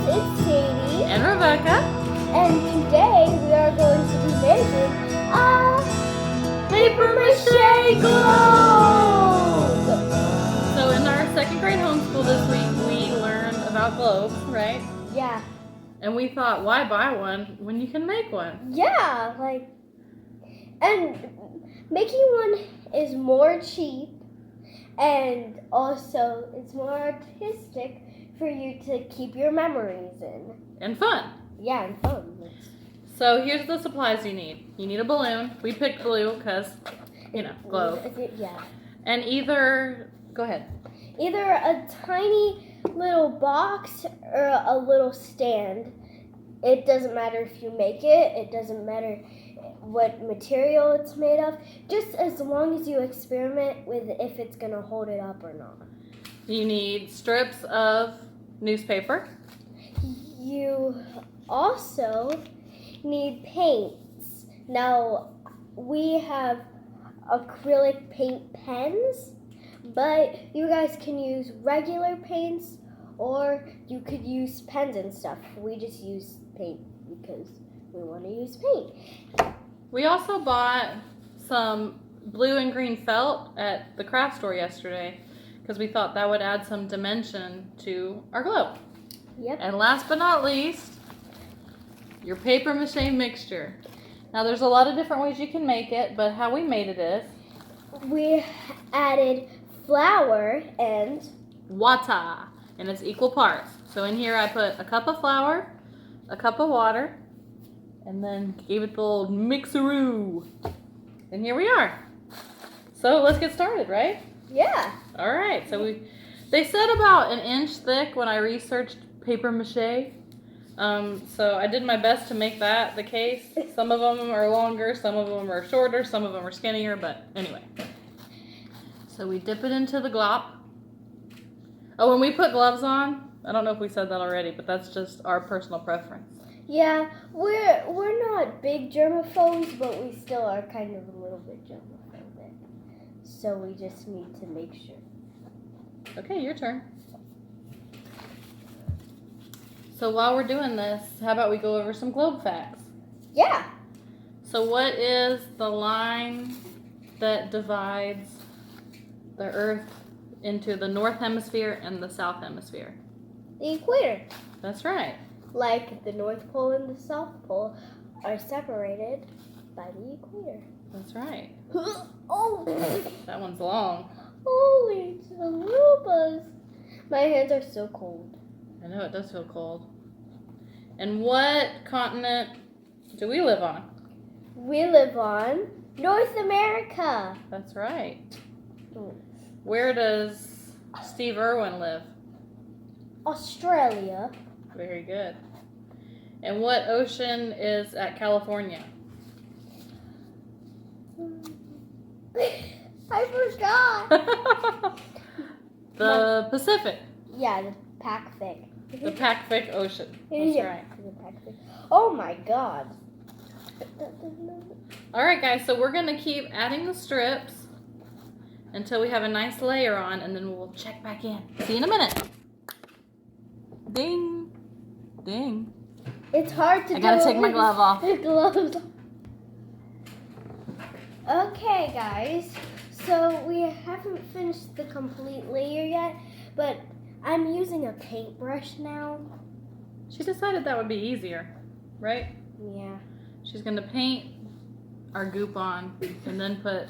guys, it's Sadie and Rebekah, and today we are going to be making a paper mache globe. So in our second grade homeschool this week, we learned about globes, right? Yeah. And we thought, why buy one when you can make one? Yeah, and making one is more cheap, and also it's more artistic for you to keep your memories in. And fun. Yeah, and fun. So here's the supplies you need. You need a balloon. We picked blue because, globe. Yeah. And go ahead. Either a tiny little box or a little stand. It doesn't matter if you make it. It doesn't matter what material it's made of. Just as long as you experiment with if it's going to hold it up or not. You need strips of newspaper. You also need paints. Now, we have acrylic paint pens, but you guys can use regular paints or you could use pens and stuff. We just use paint because we want to use paint. We also bought some blue and green felt at the craft store yesterday because we thought that would add some dimension to our globe. Yep. And last but not least, your paper mache mixture. Now there's a lot of different ways you can make it, but how we made it is we added flour and water, and it's equal parts. So in here I put a cup of flour, a cup of water, and then gave it the little mixeroo. And here we are. So let's get started, right? yeah. All right. So they said about 1 inch thick when I researched paper mache. So I did my best to make that the case. Some of them are longer, some of them are shorter, some of them are skinnier, but anyway. So we dip it into the glop. Oh, when we put gloves on, I don't know if we said that already, but that's just our personal preference. Yeah, we're not big germaphobes, but we still are kind of a little bit germaphobic. So we just need to make sure. Okay, your turn. So while we're doing this, how about we go over some globe facts? Yeah. So what is the line that divides the Earth into the North Hemisphere and the South Hemisphere? The equator. That's right. Like the North Pole and the South Pole are separated by the equator. That's right. Oh! That one's long. Holy chalupas! My hands are so cold. I know, it does feel cold. And what continent do we live on? We live on North America. That's right. Oh. Where does Steve Irwin live? Australia. Very good. And what ocean is at California? I forgot. The Pacific. Yeah, the Pacific. The Pacific Ocean. That's right. The Pacific. Oh my God. All right, guys. So we're gonna keep adding the strips until we have a nice layer on, and then we'll check back in. See you in a minute. Ding, ding. It's hard to do. I gotta take my glove off. Gloves. Okay, guys. So we haven't finished the complete layer yet, but I'm using a paintbrush now. She decided that would be easier, right? Yeah. She's gonna paint our goop on, and then put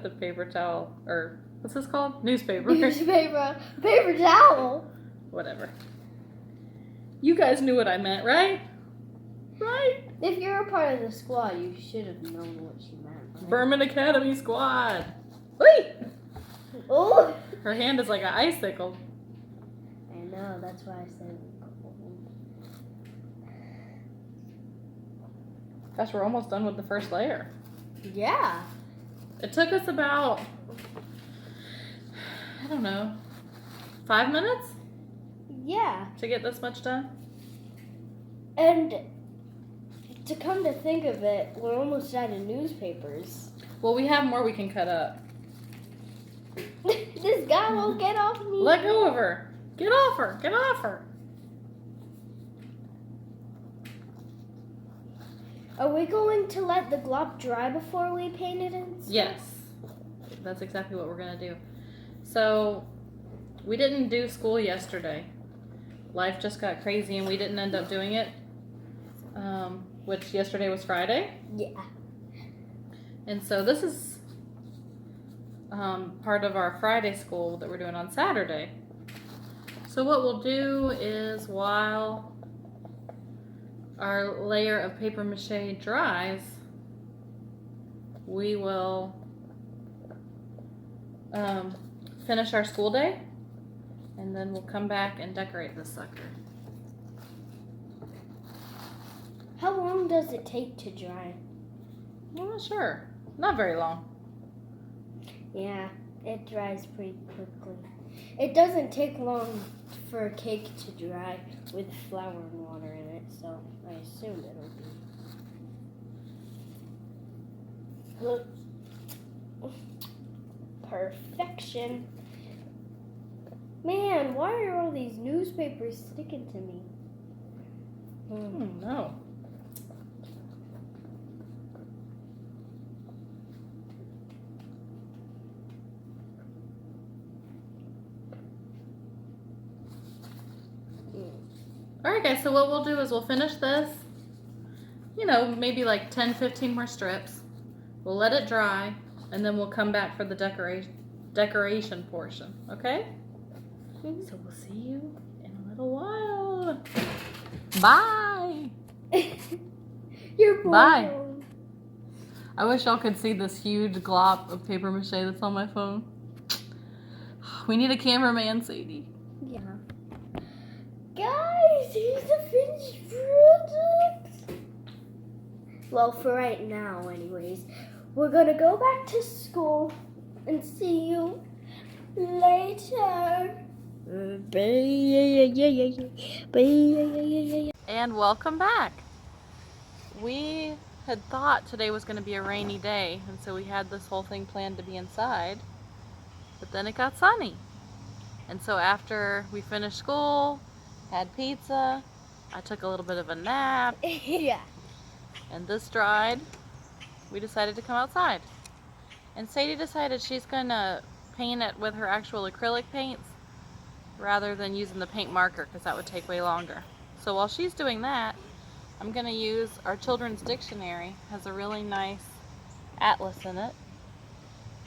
the paper towel, or what's this called? Newspaper. Paper towel. Whatever. You guys knew what I meant, right? Right? If you're a part of the squad, you should have known what she meant. Right? Berman Academy Squad. Wait! Oh! Her hand is like an icicle. I know, that's why I said Gosh, we're almost done with the first layer. yeah. It took us about, I don't know, 5 minutes Yeah. to get this much done. And to come to think of it, we're almost out of newspapers. Well, we have more we can cut up. This guy won't get off me. Let go of her. Get off her! Get off her! Are we going to let the glop dry before we paint it in? Yes. That's exactly what we're going to do. So, we didn't do school yesterday. Life just got crazy and we didn't end up doing it. Which yesterday was Friday. Yeah. And so this is part of our Friday school that we're doing on Saturday. So what we'll do is while our layer of paper mache dries, we will finish our school day, and then we'll come back and decorate this sucker. How long does it take to dry? I'm not sure. Not very long. Yeah, it dries pretty quickly. It doesn't take long for a cake to dry with flour and water in it, so I assume it'll be perfection. Man, why are all these newspapers sticking to me? No. Alright guys, so what we'll do is we'll finish this, maybe like 10-15 more strips. We'll let it dry, and then we'll come back for the decoration portion, okay? So we'll see you in a little while. Bye! You're bored. Bye. I wish y'all could see this huge glop of paper mache that's on my phone. We need a cameraman, Sadie. Yeah. Guys, here's the finished product. Well, for right now, anyways. We're gonna go back to school and see you later. And welcome back. We had thought today was going to be a rainy day, and so we had this whole thing planned to be inside, but then it got sunny. And so after we finished school, had pizza, I took a little bit of a nap, Yeah. and this dried, we decided to come outside. And Sadie decided she's going to paint it with her actual acrylic paints rather than using the paint marker, because that would take way longer. So while she's doing that, I'm going to use our children's dictionary. It has a really nice atlas in it,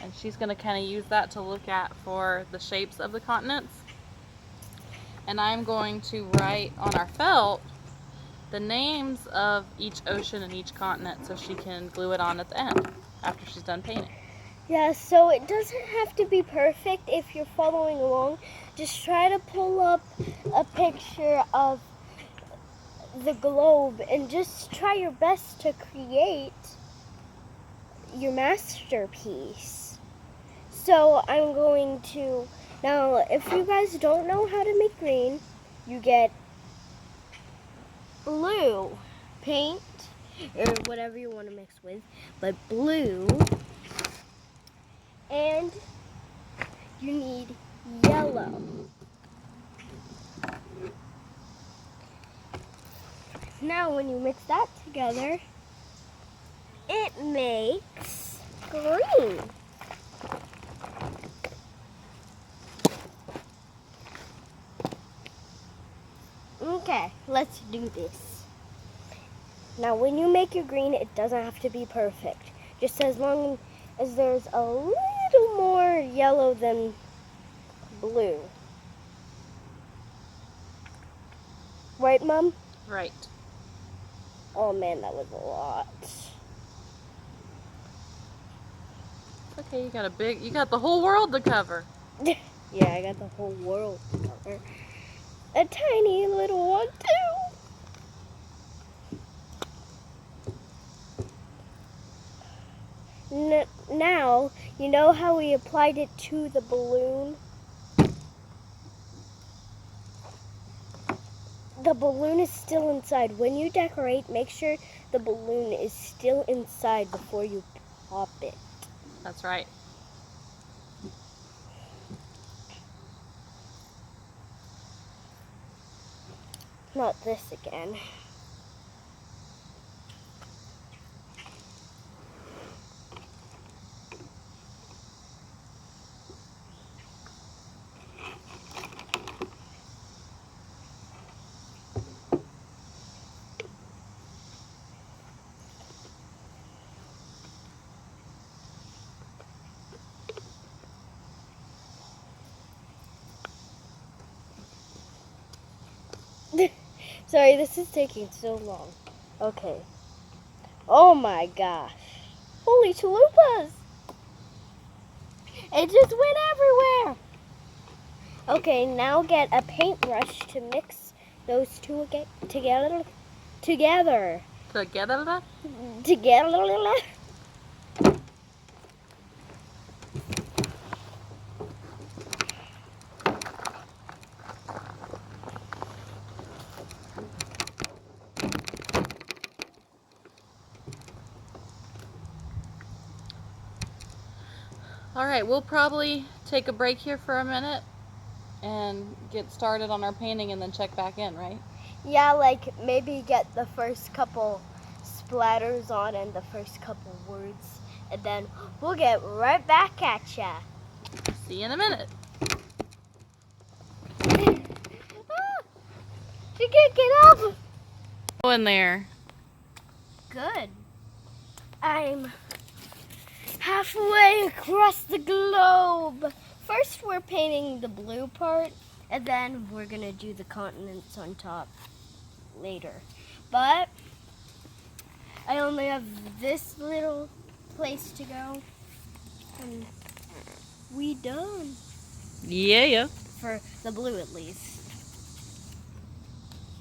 and she's going to kind of use that to look at for the shapes of the continents. And I'm going to write on our felt the names of each ocean and each continent so she can glue it on at the end after she's done painting. Yeah, so it doesn't have to be perfect if you're following along. Just try to pull up a picture of the globe and just try your best to create your masterpiece. So I'm going to, now if you guys don't know how to make green, you get blue paint or whatever you want to mix with, but blue, and you need yellow. Now when you mix that together, it makes green. Okay, let's do this. Now when you make your green, it doesn't have to be perfect. Just as long as there's a little more yellow than blue. Right, Mom? Right. Oh man, that was a lot. Okay, you got the whole world to cover. Yeah, I got the whole world to cover. A tiny little one too. Now, you know how we applied it to the balloon? The balloon is still inside. When you decorate, make sure the balloon is still inside before you pop it. That's right. Not this again. Sorry, this is taking so long. Okay. Oh my gosh. Holy chalupas! It just went everywhere! Okay, now get a paintbrush to mix those two together. Together. All right, we'll probably take a break here for a minute and get started on our painting and then check back in, right? Yeah, like maybe get the first couple splatters on and the first couple words, and then we'll get right back at ya. See you in a minute. You can't get up. Go in there. Good. I'm halfway across the globe. First we're painting the blue part, and then we're gonna do the continents on top later. But I only have this little place to go, and we done. Yeah. For the blue at least.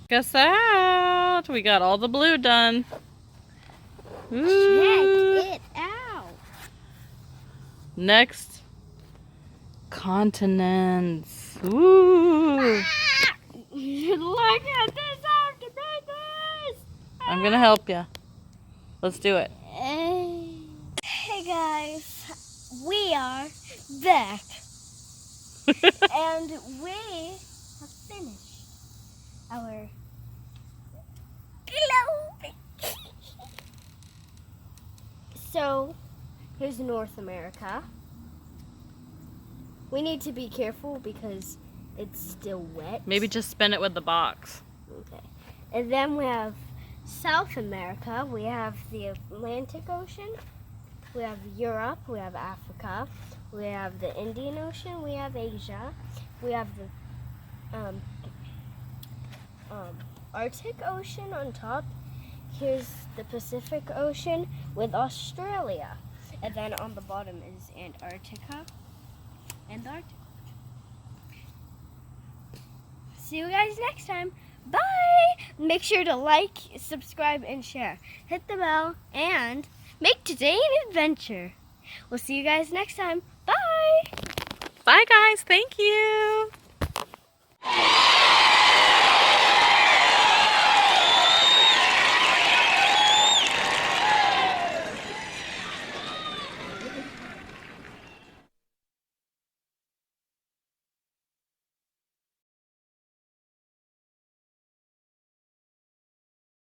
Check us out. We got all the blue done. Ooh. Check it out. Next, continents. Ooh. Look at this octopus. I'm gonna help you. Let's do it. Hey guys, we are back. And we have finished our globe. So, here's North America. We need to be careful because it's still wet. Maybe just spin it with the box. Okay. And then we have South America. We have the Atlantic Ocean. We have Europe. We have Africa. We have the Indian Ocean. We have Asia. We have the Arctic Ocean on top. Here's the Pacific Ocean with Australia. And then on the bottom is Antarctica. See you guys next time. Bye! Make sure to like, subscribe, and share. Hit the bell and make today an adventure. We'll see you guys next time. Bye! Bye, guys. Thank you.